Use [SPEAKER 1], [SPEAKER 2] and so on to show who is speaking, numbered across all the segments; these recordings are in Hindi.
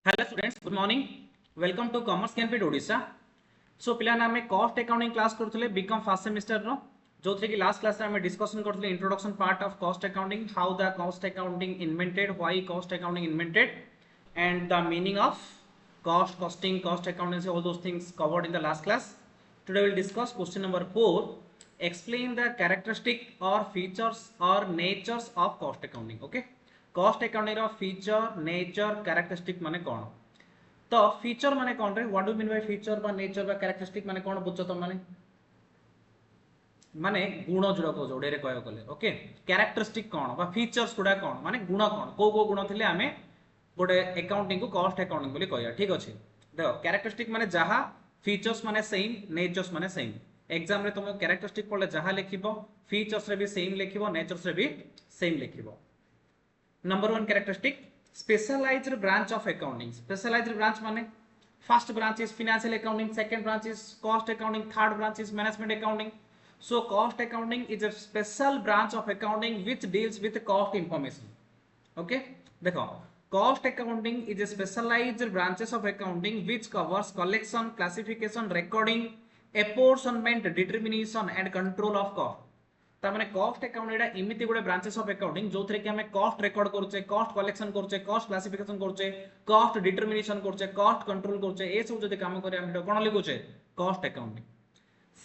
[SPEAKER 1] Hello students, good morning. Welcome to Commerce Campus Odisha. So पिलाने आमे cost accounting class करथले बीकॉम फर्स्ट सेमेस्टर रो जोथरे कि लास्ट क्लास रे आमे डिस्कशन करथले introduction part of cost accounting, how the cost accounting invented, why cost accounting invented, and the meaning of cost, costing, cost accountancy, all those things covered in the last class. Today we will discuss question number 4. Explain the characteristic or features or natures of cost accounting. Okay. Cost accounting रो फीचर नेचर कैरेक्टरिस्टिक माने कोन तो फीचर माने कोन रे what do mean by feature बा नेचर बा कैरेक्टरिस्टिक माने कोन बुझो तो माने गुण जोड़ा को जोड़े रे कहयो कले ओके कैरेक्टरिस्टिक कोन बा फीचर्स गुडा कोन माने गुण कोन को गुण थिले आमे गोटे अकाउंटिंग को कॉस्ट अकाउंटिंग बोली कहया ठीक अछि देखो कैरेक्टरिस्टिक माने जहा फीचर्स माने सेम नेचर्स माने सेम एग्जाम रे तुम कैरेक्टरिस्टिक पढले जहा लिखिबो फीचर्स रे भी सेम लिखिबो नेचर्स रे भी same लिखिबो. Number 1 characteristic specialized branch of accounting. Specialized branch माने first branch is financial accounting, second branch is cost accounting, third branch is management accounting. So cost accounting is a special branch of accounting which deals with cost information. Okay, देखो cost accounting is a specialized branches of accounting which covers collection, classification, recording, apportionment, determination and control of cost. ता माने कॉस्ट अकाउंट एटा इमिति गोटे ब्रांचेस ऑफ अकाउंटिंग जो थरे कि हमें कॉस्ट रिकॉर्ड करछे कॉस्ट कलेक्शन करछे कॉस्ट क्लासिफिकेशन करछे कॉस्ट डिटरमिनेशन करछे कॉस्ट कंट्रोल करछे ए सब जदि काम करे हम कोन लिखुछे कॉस्ट अकाउंटिंग.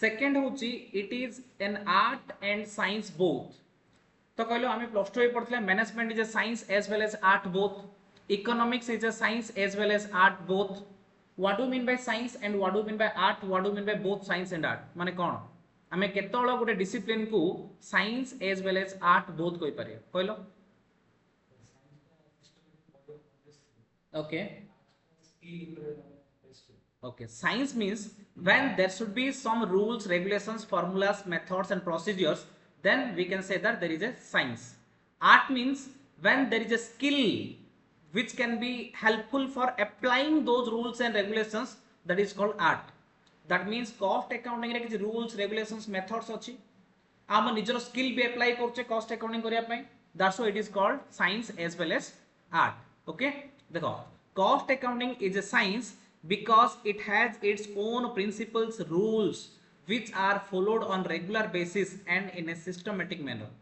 [SPEAKER 1] सेकंड होची it is an art and science both. तो कहलो हमें प्लस 2 पढ़थले management is a science as well as art both. Economics is a science as well as art both. What do mean by science and what do mean by art, what do mean by both science and art माने कोन आमे केतळ गोटे डिसिप्लिन को science as well as art both कोइ पारे कहलो okay okay science means when there should be some rules, regulations, formulas, methods and procedures, then we can say that there is a science. Art means when there is a skill which can be helpful for applying those rules and regulations, that is called art. That means cost accounting रे किछ rules, regulations, methods अछि आम निजर स्किल भी अप्लाई करछे कॉस्ट अकाउंटिंग करिया पय. That's why it is called science as well as art. Okay, देखो cost accounting is a science because it has its own principles, rules which are followed on regular basis and in a systematic manner.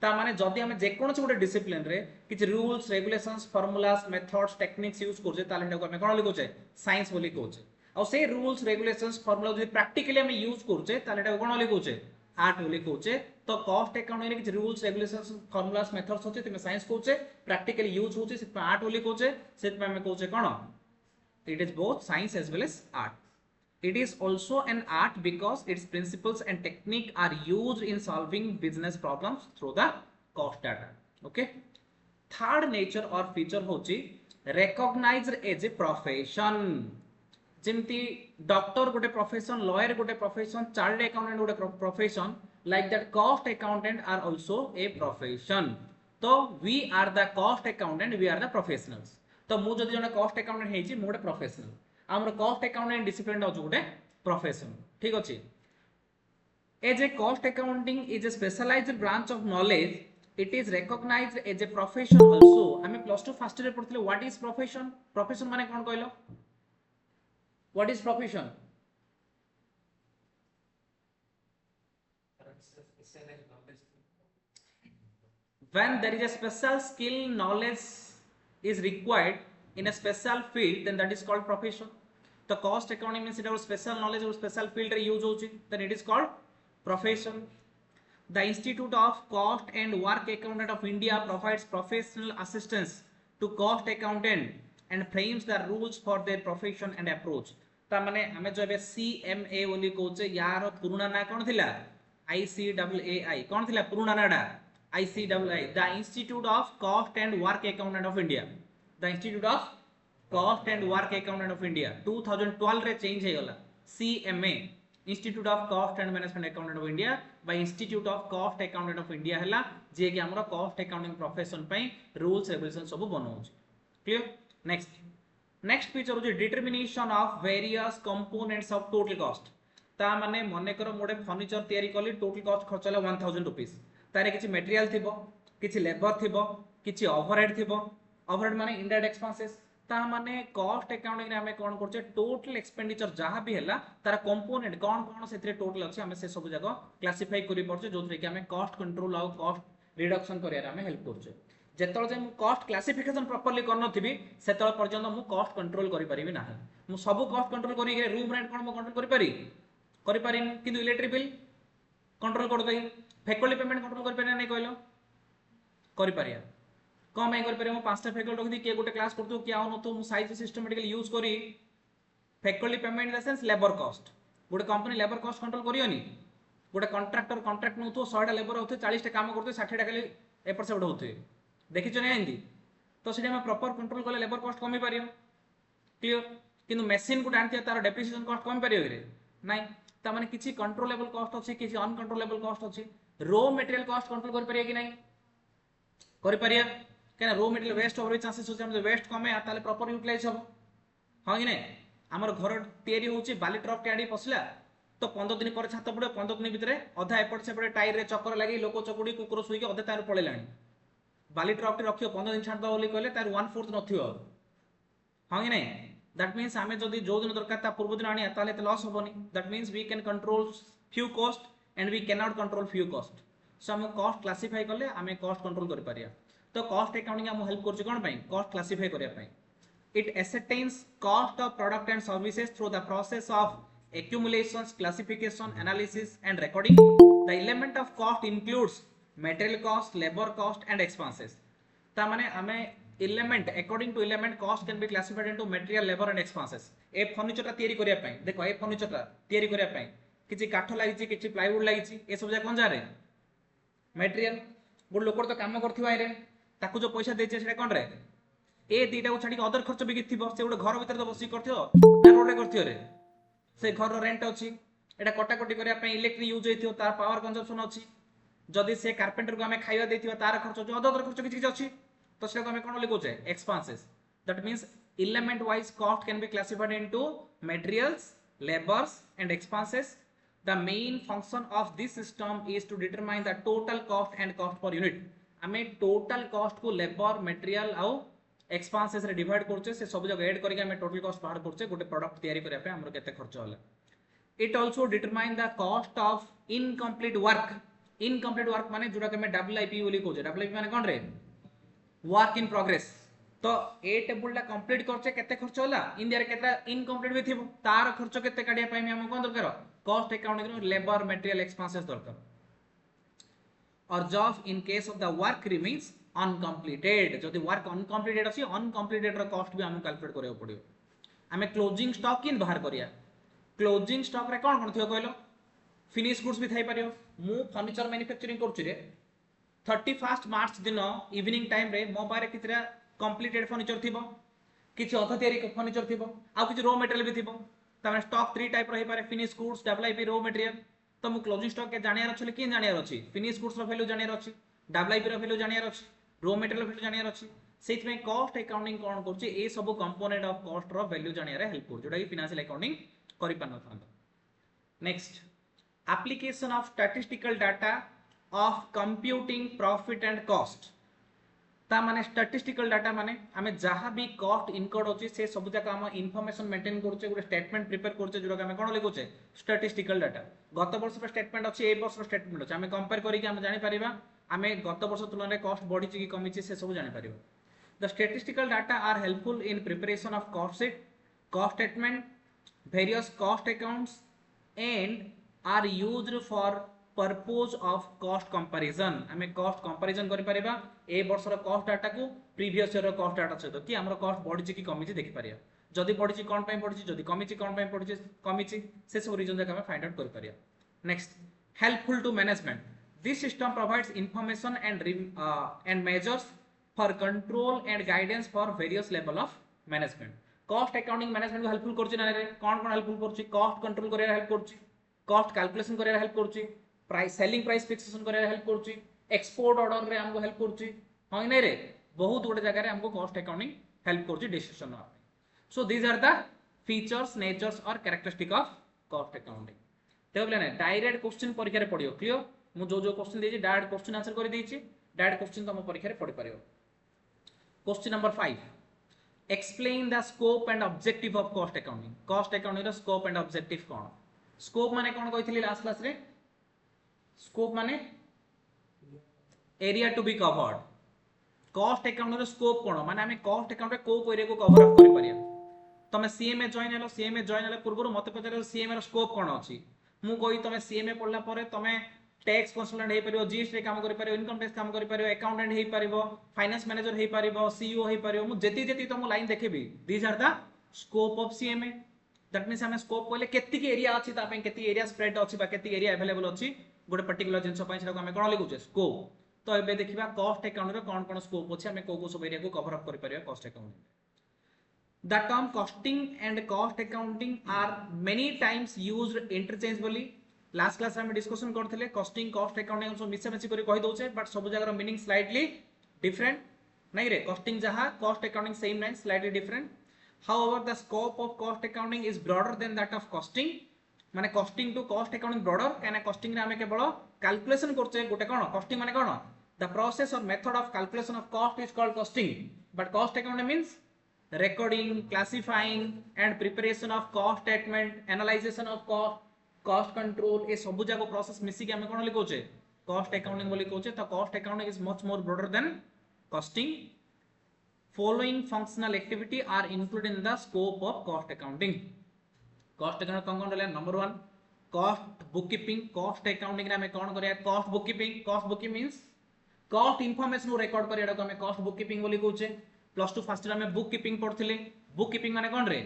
[SPEAKER 1] ता माने जदि हम जे कोन गोटे डिसिप्लिन रे किछ rules, regulations, formulas, methods, techniques use करछे ताले हेको हम कोन लिखोछे साइंस बोली कहछे. और से रूल्स, रेगुलेशंस, फार्मूला जदि प्रैक्टिकली हम यूज करछे ताले हेको कोन लिखोछे आर्ट बोली कहछे. तो कॉस्ट अकाउंटिंग रे किछ रूल्स, रेगुलेशंस, फार्मूलास, मेथड्स होचे तमे साइंस कहछे, प्रैक्टिकली यूज होचे से आर्ट बोली कहछे. से हम कहछे कोन it is both science as well as art. It is also an art because its principles and technique are used in solving business problems through the cost data. Okay. Third nature or feature होची recognized as a profession. जिमती डॉक्टर गोटे प्रोफेशन, लॉयर गोटे प्रोफेशन, चार्टर्ड अकाउंटेंट गोटे profession, like that cost accountant are also a profession. तो we are the cost accountant, we are the professionals. तो मु जदि जने कॉस्ट अकाउंटेंट हेछि मु गोटे प्रोफेशनल हमर कॉस्ट अकाउंटेंट डिसिप्लिन होछ गोटे प्रोफेशन ठीक अछि. As a cost accounting is a specialised branch of knowledge, it is recognised as a profession also. हमें प्लस 2 फर्स्ट ईयर पढ़थिले व्हाट इज प्रोफेशन. प्रोफेशन माने कोन कहलो what is profession. When there is a special skill, knowledge is required in a special field, then that is called profession. The cost accounting means it has special knowledge or special field re use hochi, then it is called profession. The Institute of Cost and Work Accountant of India provides professional assistance to cost accountant and frames the rules for their profession and approach. ता माने हमें जो CMA बोली कहउचे यार पुराना ना कोन थिला ICAAI कोन थिला पुराना नाडा ICAAI, the Institute of Cost and Work Accountant of India. The Institute of Cost and Work Accountant of India 2012 रे चेंज हे गला CMA Institute of Cost and Management Accountant of India by Institute of Cost Accountant of India हला जे कि हमरा कॉस्ट अकाउंटिंग प्रोफेशन पई रूल्स रेगुलेशन सब बनाउछ. क्लियर. नेक्स्ट फीचर हो determination of various components of total cost. ता माने मने करो मोडे फर्नीचर तयारी करली टोटल कॉस्ट खर्च होला 1000 रुपीस. तारे किछि मटेरियल थिबो, किछि लेबर थिबो, किछि ओवरहेड थिबो. ओवरहेड माने इनडायरेक्ट एक्सपेंसेस, ता माने कॉस्ट अकाउंटिंग रे हमें कोन करछे टोटल एक्सपेंडिचर जहां भी हैला तार कंपोनेंट कोन कोन सेथरे टोटल अछि हमें से सब जगह क्लासिफाई करि परछे जोथरे कि हमें कॉस्ट कंट्रोल आ कॉस्ट रिडक्शन करिया हमें हेल्प करछे जेतल जे मु कॉस्ट क्लासिफिकेशन प्रॉपर्ली कर नथिबी सेतल पर्यंत मु कॉस्ट कंट्रोल करि परिबि नाही मु सब कॉस्ट कंट्रोल करि रूम रेंट कोन मु कंट्रोल करि पारि किंतु इलेक्ट्रिक बिल कंट्रोल कर दई फैकल्टी पेमेंट कंट्रोल कर पारे नै कहलो करि पारिया कौन मैं कर पांचटा फैकल्टी रखी किए गोटे क्लास करते किए आउ न साइज सिस्टमेटिकली यूज करी faculty payment in the sense labour cost गोटे कंपनी लेबर कॉस्ट कंट्रोल करियोनी गोटे कॉन्ट्रैक्टर कॉन्ट्रैक्ट नउथो 100टा लेबर होथे 40टा काम करते 60टा खाली एपर सेपट होथे देखिछ नै एंदी तो सेटा हम प्रॉपर कंट्रोल करले लेबर कॉस्ट कमी पारियो क्लियर किंतु मशीन को आनथिया तार डेप्रिसिएशन कॉस्ट कमी पारियो रे नाही ता माने किछि कंट्रोलेबल कॉस्ट अछि किछि अनकंट्रोलेबल कॉस्ट अछि रॉ मटेरियल कॉस्ट कंट्रोल कर पारिया कि नाही कर पारिया क्या रो मटेरियल वेस्ट होवर चांसेस होचे हम वेस्ट कमे ताले प्रॉपर यूटिलाइज हो हां कि नहीं हमर घर तयारी होची बाली ट्रक टाडी पसला तो 15 दिन पर छात पड़े 15 दिन भितरे अधा एपट सेपटे टायर रे चक्कर लागि लोक चकुडी कुकुर सुई के अधे तार पळेलाणी बाली ट्रक टी रखियो 15 दिन छाड़ दो बोली कहले तार 1/4 नथियो हां कि नहीं दैट मींस हमें जदी जो दिन दरकार ता पूर्व दिन आनिया ताले त लॉस होबनी that means we can control few cost and we can not control few cost so हम कॉस्ट क्लासिफाई करले हमें कॉस्ट कंट्रोल कर पारिया तो कॉस्ट अकाउंटिंग हम हेल्प करछ कोन पई कॉस्ट क्लासिफाई करिया पई it ascertains cost of product and services through the process of accumulations classification analysis and recording the element of cost includes material cost labor cost and expenses ता माने हमें element according to element cost can be classified into material labor and expenses A furniture ता तयारी करिया पई देखो ए फर्नीचर ता तयारी करिया पई किछि काठ लागिछि किछि प्लाईवुड लागिछि ए सब जा कोन जा रे मटेरियल गुड लोकर तो काम करथिबा रे ताकू जो पैसा देछे सेटा कोन रे ए दीटा को छाडी अदर खर्च भी किथिबो से गोटे घर भीतर तो बसी करथियो ना रोड रे करथियो रे से घर रो रेंट अछि एटा कटाकटी करिया पे इलेक्ट्रिक यूज हेथियो तार पावर कंजम्पशन अछि जदी से कारपेंटर को हमें खाइबा देथिबा तार खर्च जो अदर खर्च किछि अछि तो से को हमें कोन लिखोचे expenses that means element wise cost can be classified into materials labors and expenses the main function of this system is to determine the total cost and cost per unit हमें टोटल कॉस्ट को लेबर मटेरियल आउ एक्सपेंसेस रे डिवाइड करछे से सब जगह ऐड करके हमें टोटल कॉस्ट बाहर करछे गोटे प्रोडक्ट तयारी करिया पे हमर केते खर्च होला it also determine the cost of incomplete work माने जोरा के हमें डब्ल्यूआईपी बोली कहछे डब्ल्यूआईपी माने कोन रे वर्क इन प्रोग्रेस तो ए टेबल ला कंप्लीट करछे केते खर्च होला इंडिया रे केते इनकम्प्लीट भी थिबो तार खर्च केते काढिया पाई हम कोन दरकार कॉस्ट अकाउंटिंग रो लेबर मटेरियल एक्सपेंसेस दरकार or job in case of the work remains uncompleted जदि वर्क अनकम्प्लीटेड अछि अनकम्प्लीटेड रो कॉस्ट भी हम कैलकुलेट करियो पड़ियो हमें क्लोजिंग स्टॉक किन बाहर करिया क्लोजिंग स्टॉक रे कोन कोन थियो कहलो फिनिश गुड्स भी थाई परियो मु फर्नीचर मैन्युफैक्चरिंग करछु रे 31 मार्च दिन इवनिंग टाइम रे मो बारे कितरा कंप्लीटेड फर्नीचर थिबो किछि अध तयारी फर्नीचर थिबो आ किछि रॉ मटेरियल भी थिबो तमे स्टॉक 3 टाइप रही पारे finish goods WIP raw material तो मु क्लोजिंग स्टॉक के जानियार अछि कि जानियार अछि फिनिश गुड्स रो वैल्यू जानियार अछि डब्ल्यूआईपी रो वैल्यू जानियार अछि रॉ मटेरियल वैल्यू जानियार अछि सेति में कॉस्ट अकाउंटिंग कोन करछि ए सब कंपोनेंट ऑफ कॉस्ट रो वैल्यू जानियार हेल्प कर जोटा कि फाइनेंशियल अकाउंटिंग करि पान थांत next application of statistical data of computing profit and cost ता माने स्टैटिस्टिकल डाटा माने हमें जहां भी कॉस्ट इनकर्ड होची से सब जका हम इंफॉर्मेशन मेंटेन करछे गुटे स्टेटमेंट प्रिपेयर करछे जोरा हमें कोन लिखोचे स्टैटिस्टिकल डाटा गत वर्ष रो स्टेटमेंट अछि ए वर्ष रो स्टेटमेंट अछि हमें कंपेयर करी कि हम जानि परिबा हमें गत वर्ष तुलना रे कॉस्ट बढ़ी छि कि कमी छि से सब जानि परिबा the statistical data are helpful in preparation of cost sheet cost statement various cost accounts and are used for purpose of cost comparison हमें कॉस्ट कंपैरिजन करि परिबा ए वर्ष रो कॉस्ट डाटा को प्रीवियस ईयर रो कॉस्ट डाटा सहित कि हमर कॉस्ट बढ़ी छि कि कमी छि देखि परिया जदी बढ़ी छि कोन पय बढ़ी छि जदी कमी छि कोन पय बढ़ी छि कमी छि से सब रीजन जका हम फाइंड आउट करि परिया next helpful to management this system provides information and measures for control and guidance for various level of management cost accounting management को हेल्पफुल करछि ना रे कोन कोन हेल्पफुल करछि कॉस्ट कंट्रोल करिया हेल्प करछि कॉस्ट कैलकुलेशन करिया हेल्प करछि प्राइस सेलिंग प्राइस फिक्सेशन करे हेल्प करछि एक्सपोर्ट ऑर्डर रे हमको हेल्प करछि हां नै रे बहुत गोटे जगह रे हमको कॉस्ट अकाउंटिंग हेल्प करछि डिसीजन नवा so these are the features natures और कैरेक्टरिस्टिक ऑफ कॉस्ट अकाउंटिंग ते बोले ना डायरेक्ट क्वेश्चन परीक्षा रे पडियो क्लियर मु जो क्वेश्चन देछि डायरेक्ट क्वेश्चन आंसर करि देछि डायरेक्ट क्वेश्चन तुम परीक्षा रे पढि परियो question number 5 explain the scope and objective of cost accounting. Cost accounting रो स्कोप एंड ऑब्जेक्टिव कौन? स्कोप माने कौन कहिथिली लास्ट क्लास रे? स्कोप माने area to be covered. Cost account रो स्कोप कौन? माने हमें कॉस्ट अकाउंट रे को एरिया को कवर अप करि परिया। तमे सीएमए जॉइन हेलो, सीएमए जॉइन हेला पूर्व मते पचारे सीएमए रो स्कोप कौन अछि? मु कहि तमे सीएमए पढला परे तमे टैक्स कंसल्टेंट हे परियो, जीएसटी रे काम करि परियो, इनकम टैक्स काम करि परियो, अकाउंटेंट हे परियो, फाइनेंस मैनेजर हे परियो, सीईओ हे परियो। मु जेति जेति तुम लाइन देखेबी, these are the scope of CMA. That means हमें स्कोप कहले केति एरिया अछि, ता पे केति एरिया स्प्रेड अछि बा केति एरिया अवेलेबल अछि गोटे पर्टिकुलर जिंस पय सेटा को हमें कोन लिखुचे? स्कोप। तो एबे देखिबा कॉस्ट अकाउंट रे कोन कोन स्कोप अछि, हमें को सब एरिया को कवर अप करि परियो cost account. The term costing and cost accounting are many times used interchangeably. Last class हम डिस्कशन करथिले costing cost accounting सब मिसे मिसे करी कहि दोचे, बट सब जगह मीनिंग स्लाइटली डिफरेंट नहीं रे। costing जहां cost accounting सेम नहीं, slightly different. However the scope of cost accounting is broader than that of costing। माने costing to cost accounting broader, काना costing रे हमें केवल कैलकुलेशन करछे गोटे कोन costing माने कोन the process or method of calculation of cost is called costing, but cost accounting means recording, classifying and preparation of cost statement, analysis of cost, cost control, ये सब जाको प्रोसेस मिसी के हमें कोन लिखोचे? कॉस्ट अकाउंटिंग बोली कोचे। तो cost accounting is much more broader than costing. Following functional activity are included in the scope of cost accounting. Cost account कौन कौन रहला? Number 1 cost bookkeeping. Cost accounting रे हमें कोन करिया? Cost bookkeeping. Cost bookkeeping means cost information को रिकॉर्ड करियाडा को हमें कॉस्ट बुककीपिंग बोली कोचे। प्लस 2 फर्स्ट में बुक कीपिंग पढ़थिले। बुक कीपिंग माने कोन रे?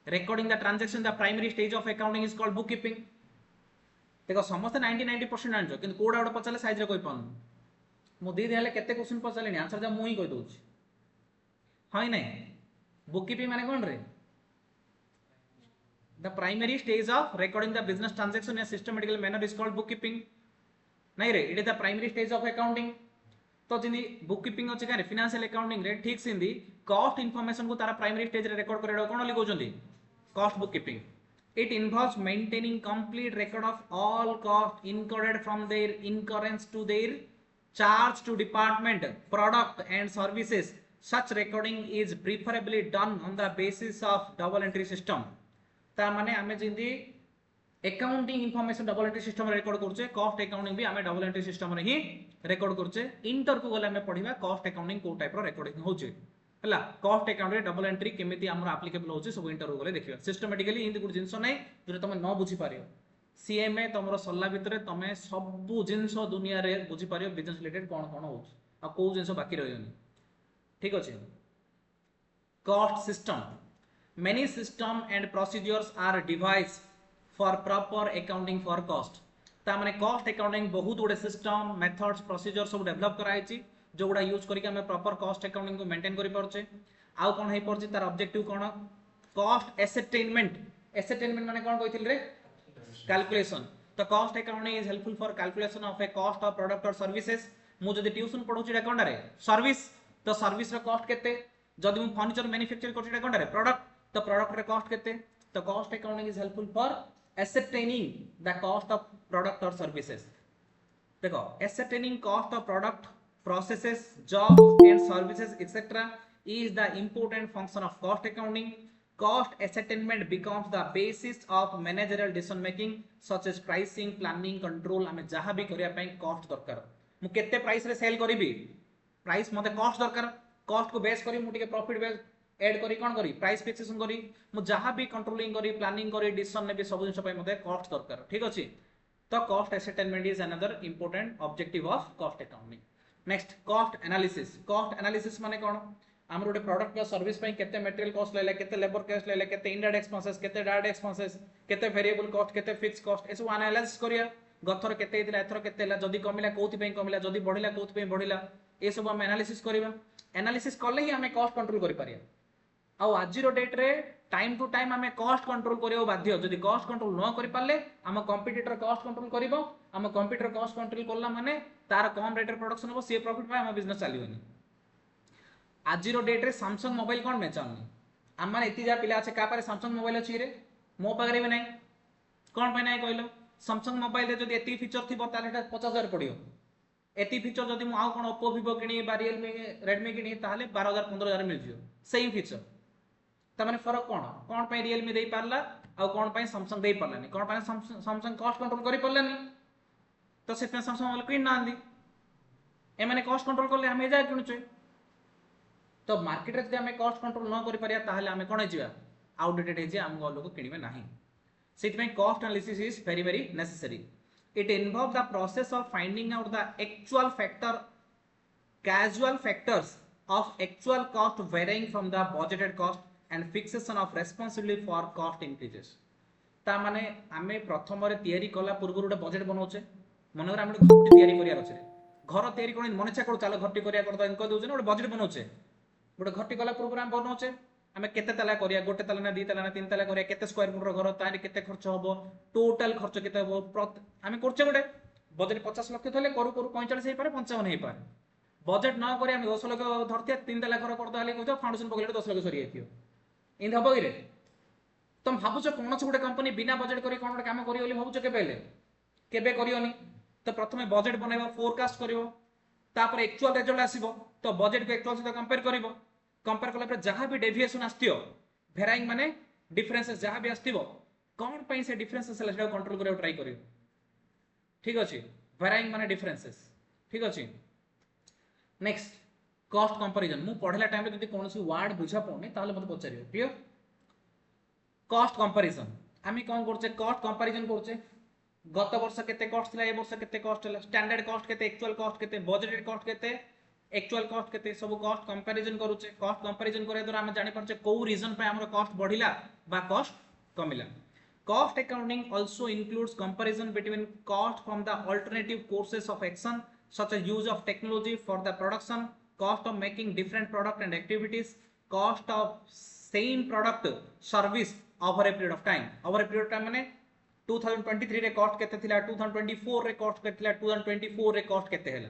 [SPEAKER 1] Recording the transaction, the primary stage of accounting is called book keeping. देखो समस्त 90% आनछो, किंतु कोडा ओडा पचाले साइज रे कोइ पाउन। मु दी देले केते क्वेश्चन पचालेनी, आंसर जा मु ही कहि दोछि। हाय नै बुक कीपिंग माने कोन रे? The primary stage of recording the business transaction in a systematical manner is called book keeping. नहीं रे, it is the primary stage of accounting. तो जिंदी बुक कीपिंग अछि कारे फाइनेंशियल अकाउंटिंग रे, ठीक सिंदी कॉस्ट इन्फॉर्मेशन को तारा प्राइमरी स्टेज रे रिकॉर्ड करेडा कोन लिखो जंदी? Cost book keeping. It involves maintaining complete record of all cost incurred from their incurrence to their charge to department, product and services. Such recording is preferably done on the basis of double entry system. ता माने हमें जिंदी accounting information double entry system रे रिकॉर्ड करछे, कॉस्ट अकाउंटिंग भी हमें डबल एंट्री सिस्टम रे ही रिकॉर्ड करछे। इंटर को गले हमें पढिबा कॉस्ट अकाउंटिंग को टाइप रो रिकॉर्डिंग होचे हला। कॉस्ट अकाउंट रे डबल एंट्री केमिति हमरा एप्लीकेबल होचे सब इंटर को गले देखिबा। सिस्टमैटिकली इन गुड जिंस नै जो तमे न बुझी पारियो, सीएमए तमरो सल्ला भितरे तमे सब जिंस दुनिया रे बुझी पारियो बिजनेस रिलेटेड कोन कोन होचे आ को जिंस बाकी रहयोनी। ठीक अछि। Cost system, many system and procedures are devised for proper accounting for cost। ता माने कॉस्ट अकाउंटिंग बहुत गुडे सिस्टम, मेथड्स, प्रोसीजर सब डेवलप कराइछि जो गुडा यूज करिके हमें प्रॉपर कॉस्ट अकाउंटिंग को मेंटेन करि परछे। आउ कोन हे परछि तार ऑब्जेक्टिव कोन? कॉस्ट एसेटेनमेंट। एसेटेनमेंट माने कोन कहिथिल रे? कैलकुलेशन। तो cost accounting is helpful for calculation of A cost of product और सर्विसेज। मु जदि ट्यूशन पढौछि रे कोन रे? सर्विस। तो सर्विस रो कॉस्ट केते? जदि मु फर्नीचर मैन्युफैक्चर करछि रे कोन रे? प्रोडक्ट। तो प्रोडक्ट रे कॉस्ट केते? तो cost accounting is helpful for ascertaining the cost of product or services। देखो ascertaining cost of product, processes, jobs and services etc is the important function of cost accounting। cost ascertainment becomes the basis of managerial decision making such as pricing, planning, control। हमें जहां भी करिया पई कॉस्ट दरकार। मु केते प्राइस रे सेल करिवि, प्राइस मते कॉस्ट दरकार। कॉस्ट को बेस करी मु टिके प्रॉफिट बेस ऐड करी कोन करी प्राइस फिक्सेशन करी। मु जहां भी कंट्रोलिंग करी, प्लानिंग करी, डिसीजन ने भी सब जिंस पय मते कॉस्ट दरकार। ठीक अछि। तो cost ascertainment is another important objective of cost accounting. Next cost analysis. Cost analysis माने कोन? हमर गोटे प्रोडक्ट या सर्विस पय केते मटेरियल कॉस्ट लेले, केते लेबर कॉस्ट लेले, केते इनडायरेक्ट एक्सपेंसेस, केते डायरेक्ट एक्सपेंसेस, केते वेरिएबल कॉस्ट, केते फिक्स कॉस्ट, एसो एनालिसिस करिया। गथर केते हेतिला, एथर केते हला, जदी कमिला कोथि पय कमिला, जदी बढ़िला कोथि पय बढ़िला, ए सब हम एनालिसिस करिवा। एनालिसिस करले ही हमें कॉस्ट कंट्रोल करि पारिया। आउ आजिरो डेट रे टाइम टू टाइम हमें कॉस्ट कंट्रोल करियो बाध्य। जदि कॉस्ट कंट्रोल न करि पाले हम कंपटीटर कॉस्ट कंट्रोल करिवो, हम कंप्यूटर कॉस्ट कंट्रोल करला माने तार कम रेट रे प्रोडक्शन हो, से प्रॉफिट पाए, हम बिजनेस चलिवनी। आजिरो डेट रे सैमसंग मोबाइल कोन बेचाउनी? हम माने एति जा पिला আছে का पारे सैमसंग मोबाइल अछि रे, मो पागरे भी नै। कोन पे नै कहलो? सैमसंग मोबाइल रे जदि एति फीचर थिबो ताले 50,000 पडियो। एति फीचर जदि मु आउ कोन ओप्पो विवो किनी बा रियलमी रेडमी किनी ताहले 12000 15000 मिल जियो सेम फीचर त माने फरक कोन पय रियलमी देई पारला आ कोन पय सैमसंग देई पारलानी कोन पय सैमसंग कॉस्ट कंट्रोल करि पारलानी तो से पे सैमसंग वाला किन नांदी ए माने कॉस्ट कंट्रोल करले हम एजा किनुचे तो मार्केट रे जदि हम कॉस्ट कंट्रोल न करि पारिया ताहले हम कोन जिवा आउटडेटेड हे जे हम लोग किनिबे नाही सेति में cost analysis is very very necessary it involves the process of finding out the actual casual factors of actual cost varying from the budgeted cost and fixation of responsibility for cost increases ता माने आमे प्रथम रे तयारी कला पूर्व रे बजेट बनाउछे मन रे आमे घर तयारी करिया अछि घर तयारी कोन मन इच्छा करू चलो घरटी करिया कर इनको दोजे ने बजेट बनाउछे गोटे घरटी कला पूर्व आमे बनाउछे आमे केते तला करिया गोटे तला ना 2 तला ना 3 तला करिया केते स्क्वायर फुट रो घर तारे केते खर्च होबो टोटल खर्च केते होबो आमे करछे गोटे बजेट 50 लाख थले करू करू 45 हे पारे 55 हे पारे बजेट न करी आमे 10 लाख धरतिया 3 तला घर कर दहले कहतो फाउंडेशन पकले 10 लाख सरी आथियो इन हबो कि रे तुम भाबुछ कोन छ गोटे कंपनी बिना बजेट करी कोन गोटे काम करियो ବୋଲି भाबुछ केबे करियोनी तो प्रथमे बजेट बनाइबो फोरकास्ट करिवो तापर एक्चुअल रिजल्ट आसीबो तो बजेट को एक्चुअल से कंपेयर करिवो कंपेयर कला पर जहां भी डेविएशन आस्तियो वेराइंग माने डिफरेंसेस जहां भी आस्तिबो कोन पई से डिफरेंसेस सेटा कंट्रोल करियो ट्राई करियो ठीक अछि वेराइंग माने डिफरेंसेस ठीक अछि नेक्स्ट कॉस्ट कंपैरिजन मु पढला टाइम रे जदी कोनसी वर्ड बुझा पड़नी ताले मते पचारियो क्लियर कॉस्ट कंपैरिजन आमी कोन करछे कॉस्ट कंपैरिजन करछे गत वर्ष केते कॉस्ट थिला ए वर्ष केते कॉस्ट हला स्टैंडर्ड कॉस्ट केते एक्चुअल कॉस्ट केते बजेटेड कॉस्ट केते एक्चुअल कॉस्ट केते सब कॉस्ट कंपैरिजन करूचे कॉस्ट कंपैरिजन करे द्वारा हम जानि परछे को रीजन पे हमर कॉस्ट बढ़िला बा कॉस्ट कमिला cost accounting also includes comparison between cost from the alternative courses of action such as use of technology for the production cost of making different product and activities cost of same product service over a period of time माने 2023 रे कॉस्ट केते थिला 2024 रे कॉस्ट केते थिला 2024 रे कॉस्ट केते हैला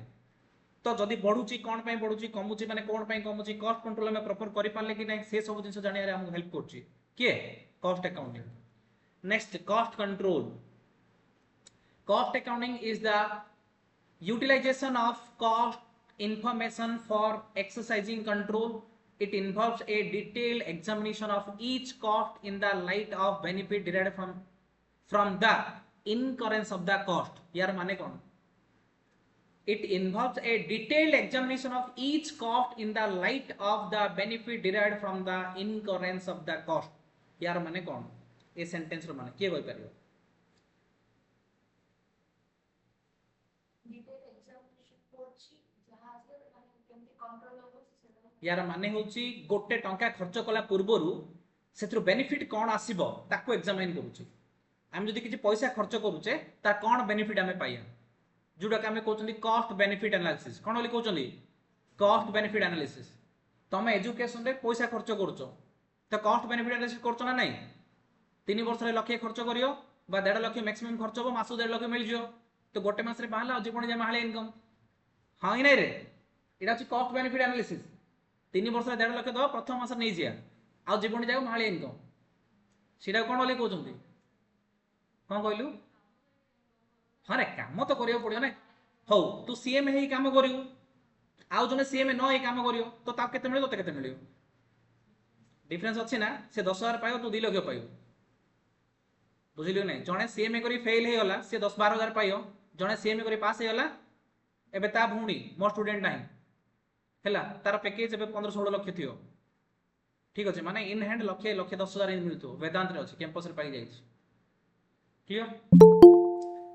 [SPEAKER 1] तो जदि बढ़ुची कोन पई बढ़ुची कमुची माने कोन पई कमुची कॉस्ट कंट्रोल में प्रॉपर करि पाले कि नै से सब जिंस जानिया रे हमको हेल्प करची के cost accounting next cost control cost accounting is the utilization of cost information for exercising control it involves a detailed examination of each cost in the light of benefit derived from the incurrence of the cost यार माने कोन it involves a detailed examination of each cost in the light of the benefit derived from the incurrence of the cost यार माने कोन ए सेंटेंस रो माने के होई परियो यार माने होची गोटे टंका खर्च कला पूर्वरु सेथरो बेनिफिट कोन आसीबो ताको एग्जामिन करूची हम जदी किछि पैसा खर्च करूचे ता कोन बेनिफिट हमें पाइया जुडा के हमें कहउचंदी कॉस्ट बेनिफिट एनालिसिस कोन होली कहउचंदी कॉस्ट बेनिफिट एनालिसिस तमे एजुकेशन रे पैसा खर्च करूचो तो कॉस्ट बेनिफिट एनालिसिस करचो ना नहीं 3 वर्ष रे लक्ष्य खर्च करियो बा 1.5 लाख मैक्सिमम खर्च हो मासो 1.5 लाख मिल जियो तो गोटे मास रे बाहला जीवन जे माहले इनकम हां इ नै रे इडा छि कॉस्ट बेनिफिट एनालिसिस 3 वर्ष रे 1.5 लाख दो प्रथम मास नै जिया आ जीवन जाय माहले इनकम सिडा कोन होली कहउचंदी कोन कहलु हां रे काम तो करियो पड़ियो ना हो तू सीएम हे काम करियो आउ जने सीएम न हे काम करियो तो ता केते मिलियो तो केते मिलियो डिफरेंस अछि ना से 10000 पाइयो तू 2 लाख पाइयो बुझिलियो नै जने सीएम करी फेल हे होला से 10-12 पाइयो जने सीएम करी पास हे होला एबे ता भूणी मो स्टूडेंट नाही हैला तार पैकेज एबे 15-16 लाख थियो ठीक अछि माने इन हैंड लाख 10,000 इन मिलतो वेदांत रे अछि कैंपस रे पाई जाई क्लियर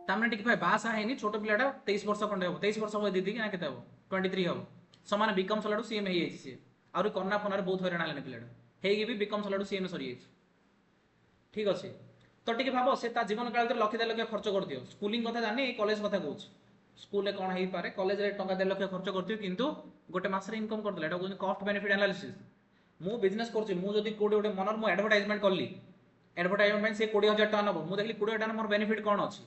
[SPEAKER 1] तामने टिक भाई बासा है नी छोटो पिलाटा 23 वर्ष खंडे हो 23 वर्ष हो दीदी कि ना केते हो 23 हो समान बीकॉम सलाडू सीएम हे जाई सी आउर कोरोना फोन रे बहुत हैरान आले पिलाटा हेगी भी बीकॉम सलाडू सीएम सरी जाई ठीक अछि तो टिके भाबो से ता जीवन काल रे लक्ष 1.5 लाख खर्च कर दियो स्कूलिंग कथा जानि कॉलेज कथा कहूछ स्कूल रे कोन हेई पारे कॉलेज रे टंका 1.5 लाख खर्च करथियो किंतु गोटे मास रे इनकम कर देला एटा कोन कॉस्ट बेनिफिट एनालिसिस मु बिजनेस करछि मु जदी कोडी गोटे मनर मु एडवर्टाइजमेंट करली एडवर्टाइजमेंट से 20000 टका नबो मु देखली 20000 टका मोर बेनिफिट कोन अछि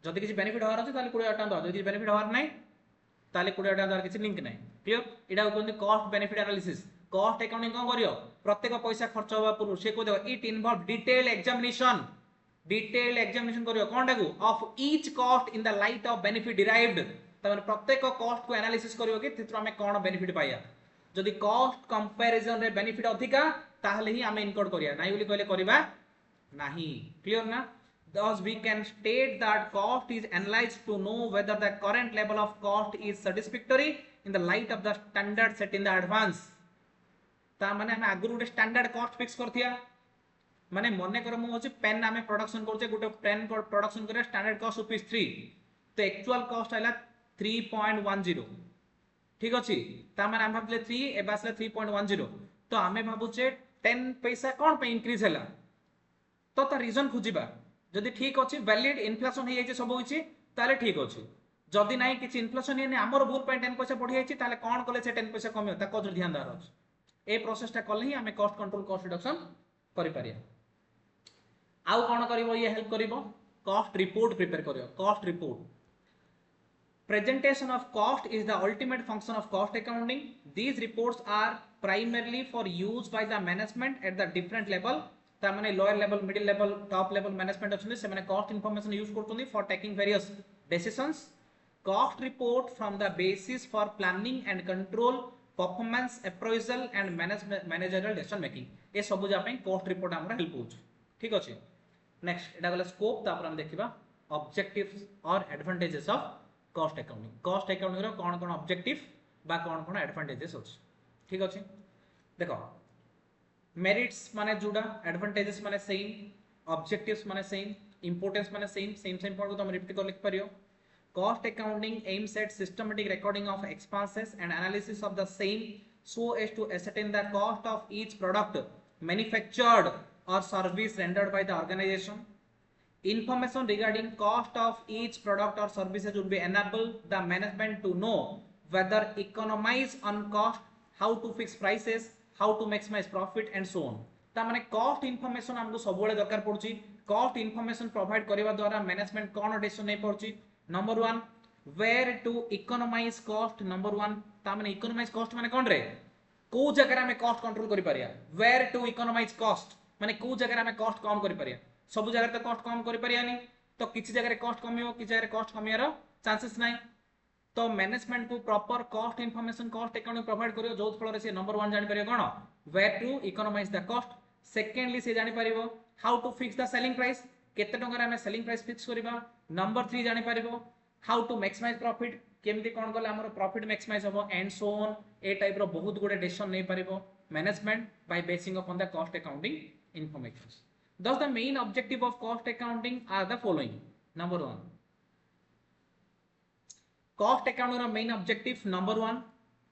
[SPEAKER 1] जदी किछि बेनिफिट होवार अछि ताले 20000 टका दो जदी बेनिफिट होवार नै ताले 20000 टका किछि लिंक नै क्लियर एटा कोन cost benefit analysis cost accounting कोन करियो प्रत्येक पैसा खर्च होबा पूर्व से को देखो इट इन्वॉल्व डिटेल एग्जामिनेशन करियो कोन टाकू of each cost in the light of benefit derived तमाने प्रत्येक कॉस्ट को एनालिसिस करियो कि तितरो हमें कोन बेनिफिट पाइया जदि कॉस्ट कंपैरिजन रे बेनिफिट अधिका ताहले ही हमें इनकोड करिया नाही बोली कहले करिबा नाही क्लियर ना thus we can state that cost is analyzed to know whether the current level of cost is satisfactory in the light of the standard set in the advance ता माने हम आगु गोटे स्टैंडर्ड कॉस्ट फिक्स करथिया माने मने कर मु होची पेन आमे प्रोडक्शन करछे गोटे पेन प्रोडक्शन करे स्टैंडर्ड कॉस्ट रुपीस 3 तो एक्चुअल कॉस्ट आइला 3.10 ठीक अछि ता माने हम भाबले 3 एबा आसले 3.10 तो आमे भाबुचे 10 पैसा कोन पे इंक्रीज हैला तो ता रीजन खुजिबा जदि ठीक अछि वैलिड इन्फ्लेशन हे जाय सब होइछि ताले ठीक अछि जदि नाही किछि इन्फ्लेशन हे हमर भूल पे 10 पैसा बढ़ि जायछि ताले कोन कले से 10 पैसा कमियो ता को ध्यान दार अछि ए प्रोसेस टा कले ही हमें कॉस्ट कंट्रोल कॉस्ट रिडक्शन करि पारिया आउ कोन करिवो ये हेल्प करिवो कॉस्ट रिपोर्ट प्रिपेयर करियो cost report presentation of cost is the ultimate function of cost accounting these reports are primarily for use by the management at the different level ता माने lower level middle level top level management अछि से माने cost information use करतुनी for taking various decisions cost report from the basis for planning and control performance appraisal and managerial decision making ए सब जा पे cost report हमरा हेल्प होछ ठीक अछि नेक्स्ट एटा गला स्कोप तापर हम देखिबा ऑब्जेक्टिव्स और एडवांटेजेस ऑफ कॉस्ट अकाउंटिंग रो कोन कोन ऑब्जेक्टिव बा कोन कोन एडवांटेजेस होछ ठीक अछि देखो मेरिट्स माने जुडा एडवांटेजेस माने सेम ऑब्जेक्टिव्स माने सेम इंपोर्टेंस माने सेम पॉइंट को तुम रिपीट कर लिख परियो cost accounting aims at systematic recording of expenses and analysis of the same so as to ascertain the cost of each product manufactured or service rendered by the organization. Information regarding cost of each product or services would be enable the management to know whether economize on cost, how to fix prices, how to maximize profit and so on. ता माने cost information हमको सब बेले दरकार पड़ुची cost information provide करिवा द्वारा management कोन डिसीजन नै पड़ुची number 1 where to economize cost number 1 ता माने economize cost माने कोन रे को जगह में cost कंट्रोल करि Pariya where to economize cost माने को जगह में cost कम करि पारिया सब जगह तो cost कम करि पारिया नहीं तो किछि जगह cost कमियो किछि जगह cost कमियार चांसेस नाही तो मैनेजमेंट को proper cost information cost account provide करियो जो फल रे से नंबर 1 जानि परियो कोन where to economize the cost secondly से जानि परियो how to fix the selling price केते टंगा रे सेलिंग प्राइस फिक्स करिबा नंबर 3 जानि परिबो how to maximize profit केमती कोन गले हमर प्रॉफिट मैक्सिमाइज होबो एंड सो ऑन ए टाइप रो बहुत गुडे डिसीजन नै परिबो management by basing upon the cost accounting informations thus the main objective of cost accounting are the following number 1 cost accounting रो main objective number 1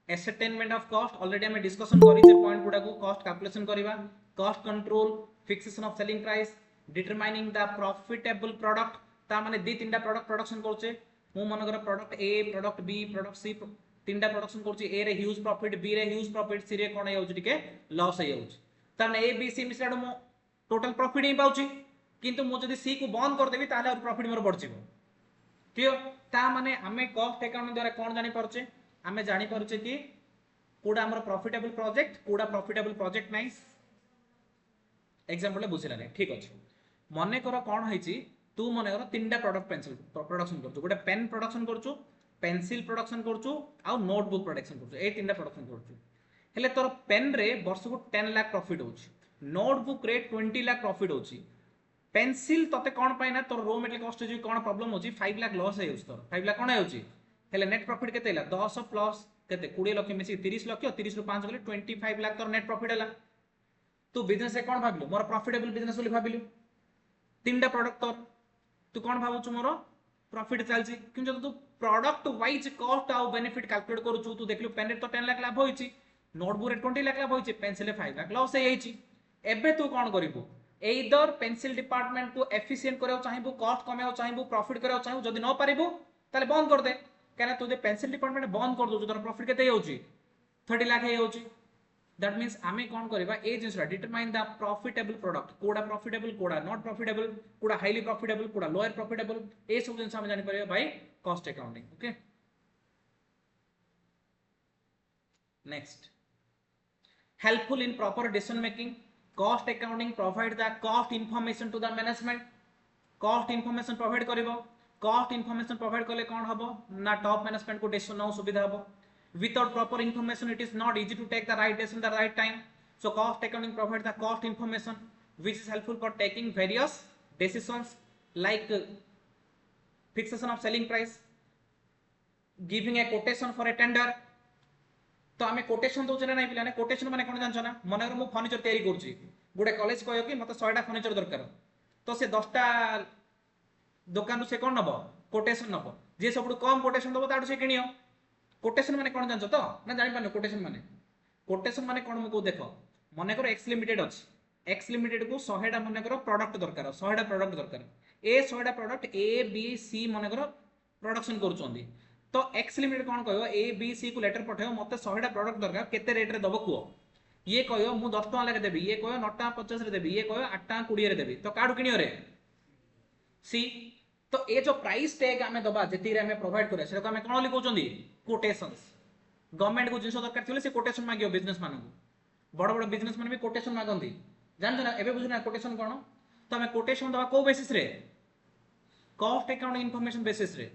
[SPEAKER 1] ascertainment of cost already हमें डिस्कशन करि जे पॉइंट गुडा को कॉस्ट कैलकुलेशन करिवा cost control fixation of selling price determining the profitable product ता माने दी तीनटा प्रोडक्ट प्रोडक्शन करछे मु मनकर product A product B product C तीनटा प्रोडक्शन करछी ए रे ह्यूज प्रॉफिट बी रे ह्यूज प्रॉफिट सी रे कोन हेउछ टिके लॉस हेउछ ता माने ए बी सी मिसलाड मु टोटल प्रॉफिट ही पाउची किंतु मु जदी सी को बंद कर देबी ताले और प्रॉफिट मोर बढ़जिबो क्लियर ता माने हमें कॉस्ट अकाउंट द्वारा कोन जानि परछे हमें जानि परछे कि कोडा हमर प्रॉफिटेबल प्रोजेक्ट कोडा प्रॉफिटेबल प्रोजेक्ट नाही एग्जांपल बुझिला नै ठीक अछि मने कर कोन होईची तू मने कर तीनटा प्रोडक्ट पेंसिल प्रोडक्शन करछु गोटे पेन प्रोडक्शन करछु पेंसिल प्रोडक्शन करछु आ नोटबुक प्रोडक्शन करछु ए तीनटा प्रोडक्शन करछु हेले तोर पेन रे वर्ष को 10 लाख प्रॉफिट होछि नोटबुक रे 20 लाख प्रॉफिट होछि पेंसिल तते कोन पाइना तोर रॉ मटेरियल कॉस्ट जे कोन प्रॉब्लम होछि 5 लाख लॉस हेउछ तोर 5 लाख कोन हेउछि हेले नेट प्रॉफिट केते हैला 10 प्लस केते 20 लाख मिसी 30 लाख 30 रु 5 गले 25 लाख तोर नेट प्रॉफिट हैला तू बिजनेस से कोन भाबिलु मोर प्रॉफिटेबल बिजनेस बोली भाबिलु तीनटा प्रोडक्ट तोर तू कोन भाबुछु मोर प्रॉफिट चलछि किंतु तू प्रोडक्ट वाइज कॉस्ट आ बेनिफिट कैलकुलेट करूछु तू देखलु पेन रे तो 10 लाख लाभ होइछि नोटबुक रे 20 लाख लाभ होइछि पेंसिल रे 5 लाख लॉस हेइछि एबे तू कोन करिवु एइदर पेंसिल डिपार्टमेंट को एफिशिएंट करौ चाहिबु कॉस्ट कमेौ चाहिबु प्रॉफिट करौ चाहिबु जदी न पारिबु ताले बंद कर दे काना तू दे पेंसिल डिपार्टमेंट बंद कर दउ तोर प्रॉफिट केते हेउछि 30 लाख हेउछि दैट मींस आमे कोन करबा ए जिंसरा डिटरमाइन द प्रॉफिटेबल प्रोडक्ट कोडा प्रॉफिटेबल कोडा नॉट प्रॉफिटेबल कोडा हाईली प्रॉफिटेबल कोडा लोअर प्रॉफिटेबल ए सब जिंस हम जानि परियो भाई cost accounting okay next helpful in proper decision making cost accounting provide the cost information to the management cost information provide karibo cost information provide कले कौन हम ना टॉप मैनेजमेंट को डिसीजन नौ सुविधा हम without proper information it is not easy to take the right decision the right time so cost accounting provide the cost information which is helpful for taking various decisions like fixation of selling price giving a quotation for a tender तो आम कोटेशन दौचे ना पे कोटेशन मैंने कौन जान ना मन कर फर्निचर तैयारी करुच्ची गोटे कॉलेज कह कि मतलब 100टा फर्निचर दरकार तो से 10टा दुकान से कौन नब कोटेशन नब जी सब कम कोटेशन दब ताठू से किण कोटेशन माने कौन जान तो ना जानी पारे कोटेशन माने कौन मुझे देख मनकर एक्स लिमिटेड अच्छी एक्स लिमिटेड को 100टा मनकर प्रोडक्ट दरकार 100टा प्रोडक्ट दरकार ए 100टा प्रोडक्ट ए बी सी मनकर प्रोडक्शन करुँच तो एक्स लिमिटेड कौन कह ए बी सी को लेटर पठेब मत 100टा प्रोडक्ट दरकार केते रेट रे दब कह ये कह मु 10 टका लेके देवी ये कह 9 टका 50 रे देवी ये कह 8 टका 20 रे देवी तो काडू किनियो रे सी तो ये जो प्राइस टैग आमे दबा जेती रे आमे प्रोवाइड करे सेटा को आमे कोन लिखौचंदी कोटेशंस गवर्नमेंट को जिंस दरकार थिले से कोटेशन मागियो बिजनेस मान को बड़ बड़ बिजनेस मान भी कोटेशन मागंदी जान ना एबे बुझना कोटेशन कोन तो आमे कोटेशन दबा को बेसिस रे कॉस्ट अकाउंट इंफॉर्मेशन बेसिस रे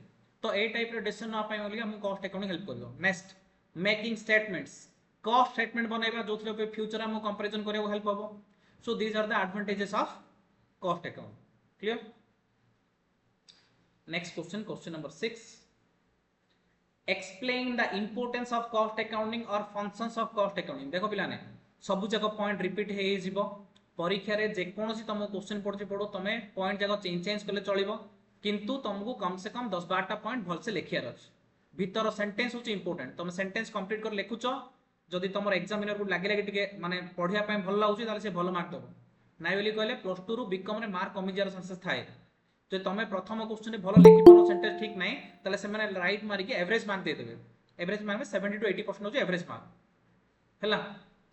[SPEAKER 1] तो ए टाइप रे डिसीजन ना पाई बोली हम कॉस्ट अकाउंटिंग हेल्प करियो next making statements cost statement बनैबा जोथले पे फ्यूचर हम कंपैरिजन करियो हेल्प हबो so these are the advantages of cost account clear next question number 6 explain the importance of cost accounting और फंक्शंस ऑफ कॉस्ट अकाउंटिंग देखो पिलाने सब जगह पॉइंट रिपीट हे जिवो परीक्षा रे जे कोनोसी तुम क्वेश्चन पढछि पढो तमे पॉइंट जगह चेंज करले चलिबो किंतु तुमको कम से कम 10-12टा पॉइंट भल से लिखियार अछि भीतर सेंटेंस होची इंपोर्टेंट तुम सेंटेंस कंप्लीट कर लिखुछ जदि तुम एग्जामिनर को लागे लागे टिके माने पढिया पय भल लागुची ताले से भल मार्क दबो नाइ बोली कहले प्लस 2 रु बीकॉम रे मार्क कमी जार चांसेस थाए जे तुम प्रथम क्वेश्चन भल लिखि पारो सेंटेंस ठीक नै ताले से माने राइट मारी के एवरेज मार्क दे देबे एवरेज मार्क में 70 टू 80% होची एवरेज मार्क हैला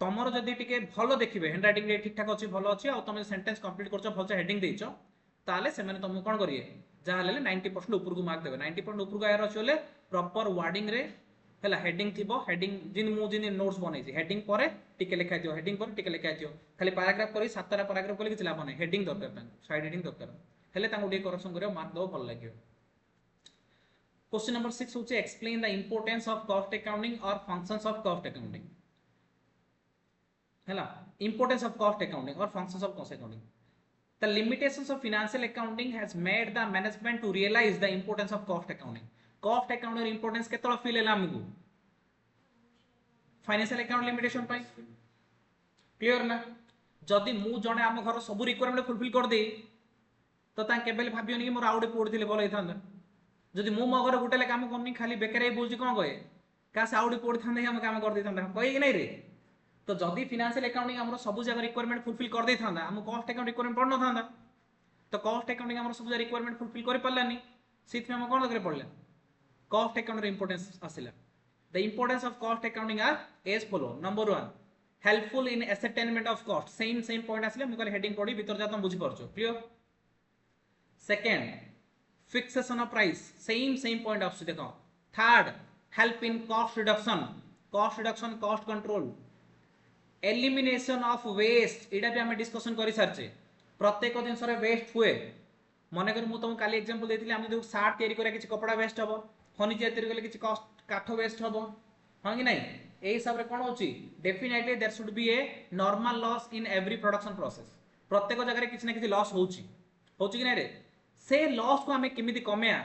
[SPEAKER 1] तमरो जदि टिके भल देखिबे हैंड राइटिंग रे ठीक ठाक अछि भल अछि आ तुम सेंटेंस कंप्लीट करछो भल से हेडिंग देइछो ताले से माने तुम कोन करिए जहाँ 90% ऊपर को मार्क देवे 90% ऊपर को आयर अच्छे प्रॉपर वार्डिंग रे हैला हेडिंग थिबो हेडिंग जिन मु जिन नोट्स बनै हेडिंग पर टिके लिखा दियो हेडिंग पर टिके लिखा दियो खाली पैराग्राफ करी 7टा पैराग्राफ कली किछ लाभ नै हेडिंग दरकार साइड हेडिंग दरकार हेले तांको डी करेक्शन करियो मार्क दो भल लागियो क्वेश्चन नंबर 6 होचे explain the importance of cost accounting और फंक्शंस ऑफ कॉस्ट अकाउंटिंग हैला इंपोर्टेंस ऑफ कॉस्ट अकाउंटिंग और functions of cost accounting The limitations of financial accounting has made the management to realize the importance of cost accounting. Cost accounting importance केतळ फील हैला हमकु फाइनेंशियल अकाउंट लिमिटेशन पाई क्लियर ना जदि मु जणे हम घर सब रिक्वायरमेंट फुलफिल कर दे तो ता केबेल भाबियोनी कि मोर आउडे पढिथिले भल हेथांदा जदि मु मो घर गुटेले काम करनी खाली बेकार बोलची कोन कहे कास आउडे पढिथांदे हम काम कर देथांदा कहि कि नै रे तो जदि फाइनेंशियल अकाउंटिंग हमरो सब जगह रिक्वायरमेंट फुलफिल कर दे थांदा हम कॉस्ट अकाउंट रिक्वायरमेंट पढ़ न थांदा तो कॉस्ट अकाउंटिंग हमरो सब जगह रिक्वायरमेंट फुलफिल कर पल्लानी सिथ में हम कोन दरकार पड़ले कॉस्ट अकाउंट रे इंपोर्टेंस आसिला the importance of cost accounting are as follow number 1 helpful in ascertainment of cost same point आसिले मु कहले हेडिंग पढी भीतर जा तुम बुझी परछो clear second fixation of price same point आछे देखो third help in cost reduction cost control elimination of waste एटा भी हमें डिस्कशन करि सारचे प्रत्येक दिन रे वेस्ट हुए मने कर मु तुम काली एग्जांपल देथिले हम जो शार्ट तयारी करे किछ कपड़ा वेस्ट हबो फर्नीचर तयारी करे किछ कॉस्ट काठ वेस्ट हबो हां कि नै एई सब रे कोन होची definitely there should be a normal loss in every production process प्रत्येक जगह रे किछ ना किछ लॉस होची कि नै रे से लॉस को हमें किमिति कमेया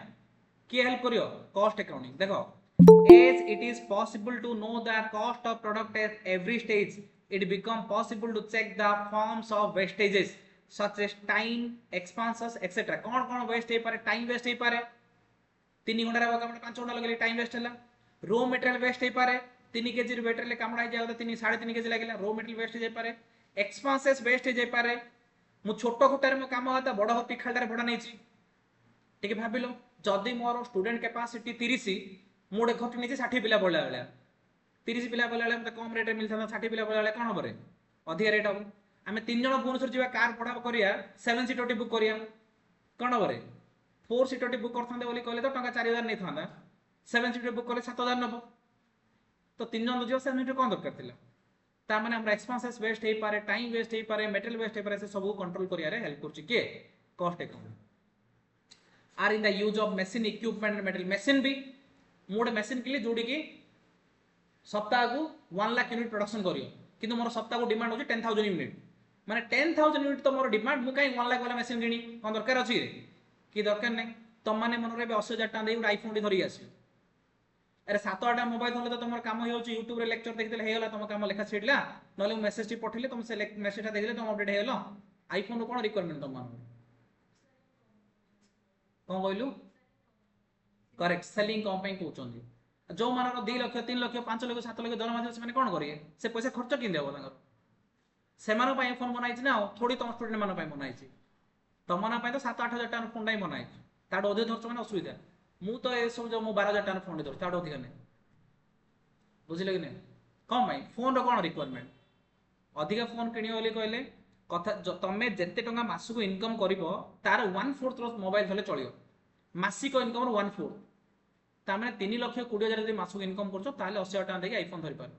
[SPEAKER 1] के हेल्प करियो कॉस्ट अकाउंटिंग देखो as it is possible to know the cost of product at every stage it become possible to check the forms of wastages such as time expenses etc कौन वेस्ट हे पारे टाइम वेस्ट हे पारे 3 घंटा रे काम 5 घंटा लगले टाइम वेस्ट हला रो मटेरियल वेस्ट हे पारे 3 केजी मटेरियल काम आइ जाय 3 3.5 केजी लागला रो मटेरियल वेस्ट हे पारे एक्सपेंसेस वेस्ट हे पारे मु छोटो खोटारे मो काम होता बड़ हो पिखालटारे भडा नेछि ठीक भाबिलो जदी मोर स्टूडेंट कैपेसिटी 30 मोडे घट नेछि 60 पिला बोला वाला 30 पिला बोला वाला मते कम रेट रे मिलथा 60 पिला बोला वाला कोन होबरे अधिक रेट हो आमे 3 जण भुवनेश्वर जीवा कार पढा करिया 7 सीटर बुक करिया कोन होबरे 4 सीटर बुक करथांदे बोली कहले तो टंका 4000 नै थांदा 7 सीटर बुक करले 7000 नबो तो 3 जण जीवा 7 सीटर कोन दरकार थिला ता माने हमरा एक्सपेंसेस वेस्ट हे पारे टाइम वेस्ट हे पारे मटेरियल वेस्ट हे पारे से सब कंट्रोल करिया रे हेल्प करछि के cost account are in the use of machine equipment material machine भी मोटे मशीन किले जोड़ी की सप्ताह को 1 लाख यूनिट प्रोडक्शन करियो किंतु मोर सप्ताह को डिमांड होची 10,000 यूनिट माने 10,000 यूनिट तो मोर डिमांड मु काई 1 लाख वाला मशीन किनी कोन दरकार अछि रे कि दरकार नै तुम माने मनरे 80,000 टाका दे गुड आईफोन टी धरि आसी अरे 7-8 मोबाइल धरले तो तुमर काम हो यूट्यूब रे लेक्चर देखिले हेगला तुम काम लेखा छिडला नले मेसेज टी पठिले तुम से मेसेज टा देखिले तुम अपडेट हेगलो आईफोन कोन रिक्वायरमेंट तुम मान कोन कहलु करेक्ट सेलिंग कम पे कहउचंदी जो मानक 2 लाख 3 लाख 5 लाख 7 लाख दरमा से माने कोन करिए से पैसा खर्च किन देबो तांगर से मानो पई फोन बनाइछि ना थोड़ी तुम स्टूडेंट मानो पई बनाइछि तमना पई तो 7-8 हजार टाका फोन नहीं बनाइछि ताडो अधिक खर्च माने असुविधा मु तो ए सब जो मु 12,000 टाका फोन दे ताडो अधिक नै बुझिले कि नै कम भाई फोन रो कोन रिक्वायरमेंट अधिक फोन किनियो बोली कहले कथा तमे जत्ते टंगा मासु को इनकम करिवो तार 1/4 रो मोबाइल धले चलियो मासिक इनकम रो 1/4 तामे 3,20,000 यदि मासु इनकम करछो ताले 80,000 टाका देके आईफोन धरि पार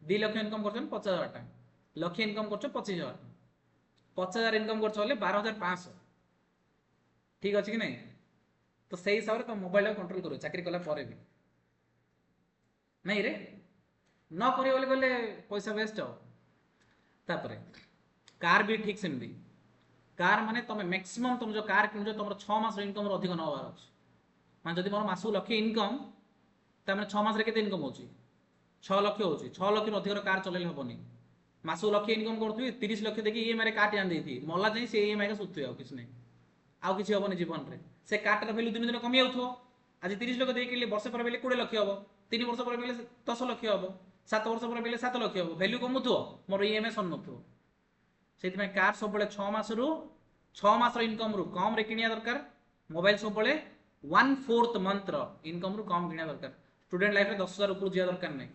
[SPEAKER 1] 2 लाख इनकम करछन 50,000 टाका लाख इनकम करछो 25,000 50,000 इनकम करछो ले 12,500 ठीक अछि कि नै तो सही हिसाब रे तो मोबाइल कंट्रोल करो चाकरी कला परे भी नहीं रे न करियो बोले बोले पैसा वेस्ट हो तापरे कार भी ठीक सेमदी कार माने तमे मैक्सिमम तुम जो कार किन जो तुमरो 6 मास इनकम रो अधिक न होबार अछि मान जदि मोर मासु लाख इनकम ता माने 6 मास रे केते इनकम होची 6 लाख होची 6 लाख रो अधिक कार चलेले हबनी मासु लाख इनकम करथि 30 लाख देकी ईएमआई रे कार टे आन देथि मोला जाई से ईएमआई का सुथि आउ किछ नै आउ किछ हबनी जीवन रे से कार टा वैल्यू दिन दिन कमी आउथो आज 30 लाख देकी ले वर्ष पर बेले 20 लाख हबो 3 वर्ष पर बेले 10 लाख हबो 7 वर्ष पर बेले 7 लाख हबो वैल्यू कमुथो मोर ईएमआई सन नथो सेति में कार सब बेले 6 मास रु 6 मास रो इनकम रु कम रे किनिया दरकार मोबाइल सब बेले 1/4 मंथ रो इनकम रु कम किनिया दरकार स्टूडेंट लाइफ रे 10,000 ऊपर जिया दरकार नै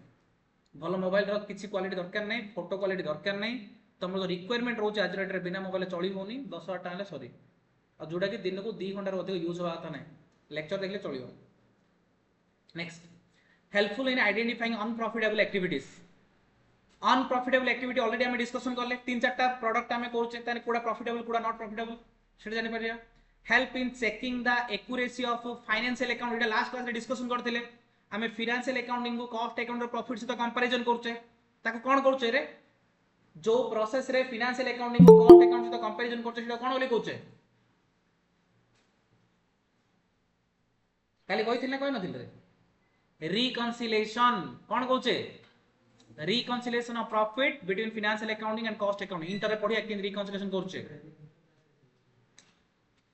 [SPEAKER 1] भलो मोबाइल रो किछि क्वालिटी दरकार नै फोटो क्वालिटी दरकार नै तुम जो रिक्वायरमेंट रोज आज रेट रे बिना मोबाइल चली होनी 10,000 टाका ले सरी और जोड़ा कि दिन को 2 घंटा रो अधिक यूज होवा था नै लेक्चर देखले चलियो next helpful in identifying unprofitable activities unprofitable activity already हम डिस्कशन करले 3-4टा प्रोडक्ट हमें कोचे ताने कोडा प्रॉफिटेबल कोडा नॉट प्रॉफिटेबल सेट जानि परिया help in checking the accuracy of financial account इटा लास्ट क्लास रे डिस्कशन करथिले हमें फाइनेंशियल अकाउंटिंग को कॉस्ट अकाउंट रो प्रॉफिट से तो कंपैरिजन करछे ताको कोन करछे रे जो प्रोसेस रे फाइनेंशियल अकाउंटिंग को कॉस्ट अकाउंट से तो कंपैरिजन करछे सेटा कोन बोली कहछे काली कहिथिल ना कहि नथिल रे रिकंसिलिएशन कोन कहछे reconciliation of profit between financial accounting and cost accounting inter पढिया कि रिकंसिलिएशन करछे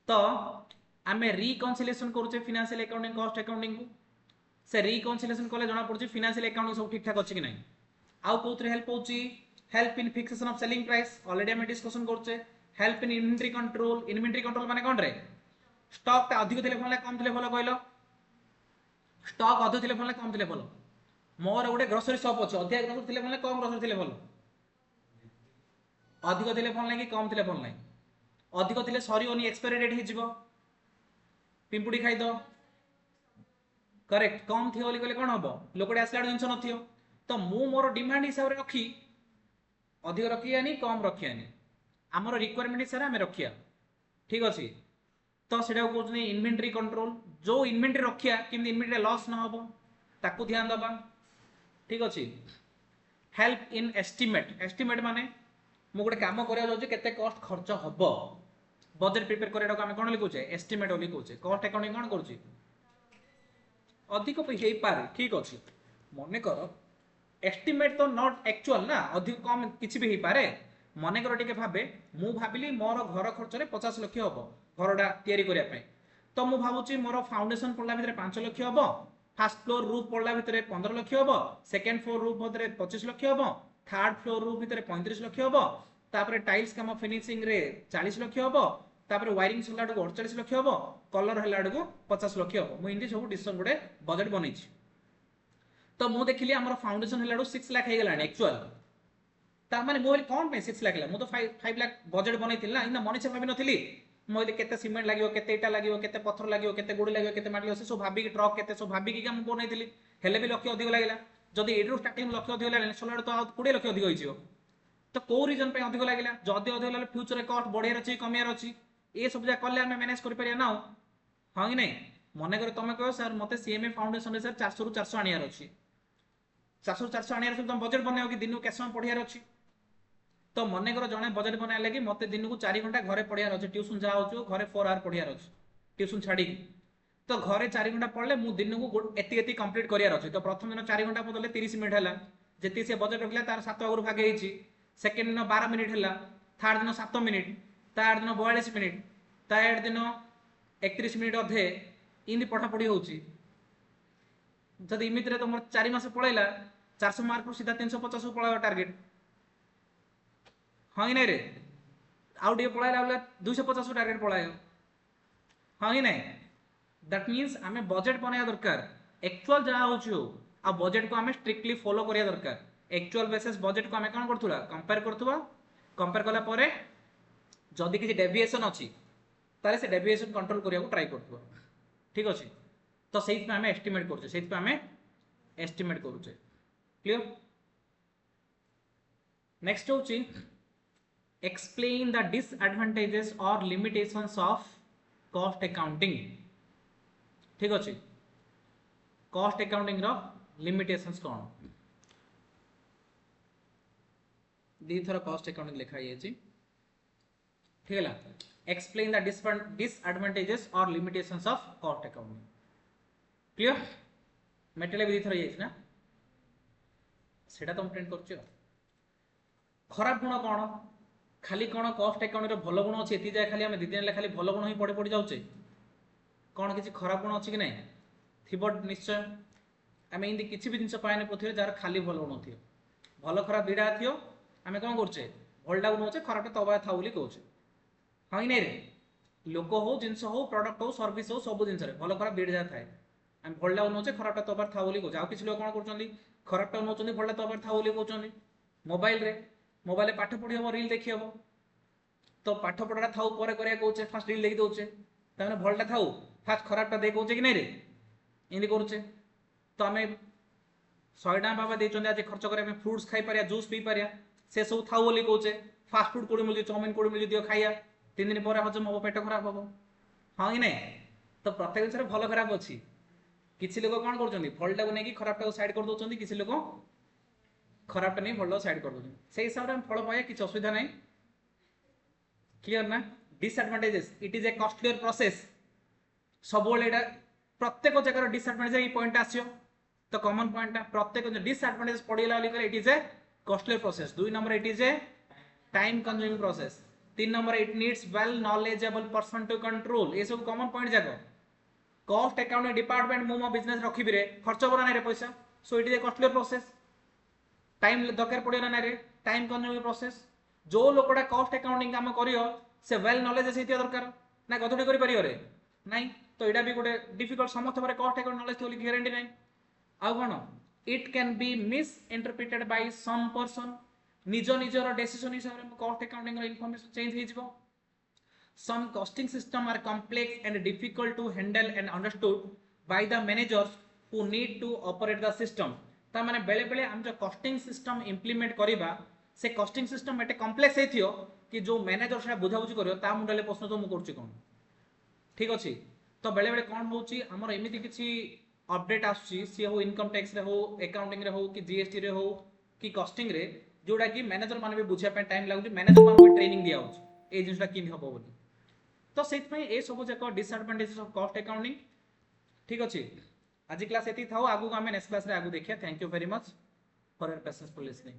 [SPEAKER 1] तो हमें रिकंसिलिएशन करछे फाइनेंशियल अकाउंटिंग कॉस्ट अकाउंटिंग को से रिकंसिलिएशन कले जणा पड़छ फाइनेंशियल अकाउंटिंग सब ठीक ठाक अछि कि नै आउ कोथरे हेल्प होची help in fixation of selling price already हम डिस्कशन करछे हेल्प इन इन्वेंटरी कंट्रोल माने कोन रे स्टॉक ता अधिक थिले भला कम थिले भला कहलो स्टॉक अधिक थिले भला कम थिले भला मोर गोटे ग्रोसरी शॉप अछि अधिक ग्रोसरी थिले भला कम ग्रोसरी थिले भला अधिक थिले भला कि कम थिले भला अधिक थिले सरीओनी एक्सपायरी डेट हि जिवो पिंपुडी खाइ दो करेक्ट कम थी बोली कहले कोन हबो लोकडे आसला जिंस नथियो तो मु मोर डिमांड हिसाब रे रखी अधिक रखियानी कम रखियानी हमर रिक्वायरमेंट हिसाब रे हम रखिया ठीक अछि तो सेटा को कहउनी इन्वेंटरी कंट्रोल जो इन्वेंटरी रखिया किम इन्वेंटरी लॉस न हबो ताकू ध्यान दबा ठीक अछि हेल्प इन एस्टिमेट माने मु गोटे काम करिया जाउची केते कॉस्ट खर्च हबो बजट प्रिपेयर करेडा को हम कोन लिखुचे एस्टिमेट ओली कहउचे कॉस्ट अकाउंटिंग कोन करउची अधिक हे पारे ठीक अछि मने कर एस्टिमेट तो नॉट एक्चुअल ना अधिक कम किछि भी हे पारे मने कर टिके भाबे मु भाबिली मोर घर खर्च रे 50 लाख हबो घरडा तयारी करिया पय तो मु भाबुची मोर फाउंडेशन पडला भितरे 5 लाख हबो फर्स्ट फ्लोर रूफ पडला भितरे 15 लाख हबो सेकंड फ्लोर रूफ भितरे 25 लाख हबो थर्ड फ्लोर रूफ भितरे 35 लाख हबो तापरे टाइल्स काम फिनिशिंग रे 40 लाख हबो तापरे वायरिंग सलाड को 48 लाख हबो कलर हेलाड को 50 लाख हबो मु इंदी सब डिसीजन गुडे बजट बनेछि तो मु देखिली हमर फाउंडेशन हेलाड 6 लाख हे गेलानी एक्चुअल ता माने मोबाइल कोन पे 6 लाख ला मु तो 5 लाख बजट बनैतिल ना इना मने से भाबी नथिली मोइले केते सीमेंट लागियो केते इटा लागियो केते पत्थर लागियो केते गुडी लागियो केते माटी से सब भाबी कि ट्रक केते सब भाबी कि हम बनैतिली हेले भी लक्ष्य अधिक लागिला जदी एडू स्टार्टिंग लक्ष्य अधिक लागला सोलाड तो 20 लाख अधिक होइछियो तो को रीजन पे अधिक लागिला जदी अधिक लागला फ्यूचर कॉस्ट बढ़ियार अछि कमियार अछि ए सब जा कले हम मैनेज करि परिया ना हाँ कि नहीं मन कर तुम कह सर मत सीएमए फाउंडेशन सर 400 रु 400 आनियार अच्छी 400 रु 400 आनियार तुम बजेट बनैब कि दिन को केत समय पढ़ियार अच्छी तो मन कर जड़े बजेट बनवा लगे मत दिन को 4 घंटा घरे पढ़ियार अच्छे ट्यूशन जहाँ हो घरे 4 आवर पढ़ियार अच्छे ट्यूशन छाड़ी तो घरे 4 घंटा पढ़ले मु दिन को एति कंप्लीट करार अच्छे तो प्रथम दिन 4 घंटा बदले 30 मिनट है जी से बजेट रखा तार 7 आगु भागे सेकेंड दिन 12 मिनिट है थर्ड दिन 7 मिनिट तार दिन 42 मिनिट तार दिन 31 मिनिट अधे इमती पढ़ापढ़ी होची जदि इमित तुम 4 मास पढ़ेला 400 मार्क सीधा 350 पढ़ा टार्गेट हाँ कि नहीं रे आउ टे पढ़ाइला बेले 250 टार्गेट पढ़ाए हाँ कि नहीं दैट मीन्स आम बजेट बनवा दरकार एक्चुअल जहाँ हो आ बजेट को आम स्ट्रिक्टली फॉलो करिया दरकार एक्चुअल बेसिस बजेट को आम कौन करथुला कंपेयर कला परे जदि किसी डेविएशन अच्छी ताले से डेविएशन कंट्रोल करिया को ट्राई करथुवा ठीक अछि तो सेहि पे आम एस्टिमेट करछे सेहि पे आम एस्टिमेट करूछे क्लियर नेक्स्ट होची explain the disadvantages or limitations of cost accounting ठीक अछि cost accounting रो limitations कौन दी थोड़ा cost accounting लिखा है जी ठीक है explain the disadvantages or limitations of cost accounting clear material भी दी थोड़ा ये ना सेटा तुम प्रिंट करछो खराब गुण कौन खाली कौन कॉस्ट अकाउंट भल गुण अच्छी ये जाए खाली आम दी दिन खाली भल गुण ही पढ़ी पढ़ी जाऊे कौन किसी खराब गुण अच्छी कि ना थी निश्चय आम एमती किसी भी जिन पाए पृथ्वी जार खाली भल गुण थी भल खराब दुईटा थी आम कौन करे भलटा को नौचे खराबटा तबा था कहे हाँ कि नहीं रे लोक हो जिनस हो प्रडक्ट हो सर्विस हो सब जिन भल खराब दुईटा जहाँ थाए आम भलटा को नौचे खराबटा तबार था कहे आउ किसी लोग कौन कर खराबटा नौ भलटा तबार था कहते मोबाइल पाठ पढ़ी हम रील देखी हम तो पाठ पढ़ा था कहे फास्ट रील देखी दौचे तमें भलटा था फास्ट खराबटा दे कहे कि नहीं रे एमती करुचे तो आम 100 टका बाबा देते आज खर्च करें फ्रुट्स खाई पारिया जूस पी पारिया से सब था कहे फास्ट फुड कोड़ी मिलूँ चाउमिन कोड़ी मिलूँ दियो खाइया 3 दिन पर हजम हम पेट खराब हम हाँ कि नहीं तो प्रत्येक जिन भल खराब अच्छी किसी लोग कौन कर भलटा को लेकिन खराबटा को साइड कर दौरान किसी लोग खराबटा नहीं भल साइड कर दौरान से हिसाब से फल पाइया किसी असुविधा नहीं क्लियर ना disadvantages it is a costlier process सब प्रत्येक जगह डिसएडवांटेज ये पॉइंट आसियो तो कॉमन पॉइंट प्रत्येक डिसएडवांटेज पड़ेगा it is a costlier process 2 number it is a time consuming process 3 number it needs well knowledgeable person to control ये सब कॉमन पॉइंट जाक कॉस्ट अकाउंटिंग डिपार्टमेंट मो बिजनेस रखी रे खर्च करा ना पैसा so it is a costlier process time दरकार पड़े ना रे टाइम कंज्यूमिंग प्रोसेस जो लोकटा कॉस्ट अकाउंटिंग काम करियो से वेल नॉलेज से दरकार ना गधटे करि परियो रे नहीं तो एटा भी गोटे डिफिकल्ट समस्त बारे कॉस्ट अकाउंट नॉलेज थोली गारंटी नहीं आ कोन it can be misinterpreted by some person निज निजर डिसीजन हिसाब रे कॉस्ट अकाउंटिंग रो इंफॉर्मेशन चेंज हो जिवो some costing system are complex and difficult to handle and understood by the managers who need to operate the system ता माने बेले बेले हम जो कॉस्टिंग सिस्टम इंप्लीमेंट करिबा से कॉस्टिंग सिस्टम एटे कॉम्प्लेक्स हे थियो कि जो मैनेजर से बुझा बुझी करियो ता मुंडले प्रश्न तो मु करछि कोन ठीक अछि तो बेले बेले कोन होउछि हमर एमिति किछि अपडेट आछि सी हो इनकम टैक्स रे हो अकाउंटिंग रे हो कि जीएसटी रे हो कि कॉस्टिंग रे जोडा कि मैनेजर माने भी बुझिया पे टाइम लागुछि मैनेजर माने भी ट्रेनिंग दिया होछि ए जिनसटा किन हबो बोली तो सेत पई ए सब जक डिसएडवांटेजेस ऑफ कॉस्ट अकाउंटिंग ठीक अछि आज क्लास एति थाओ आगु हमें नेक्स्ट क्लास रे आगु देखिया thank you very much for your patience for listening.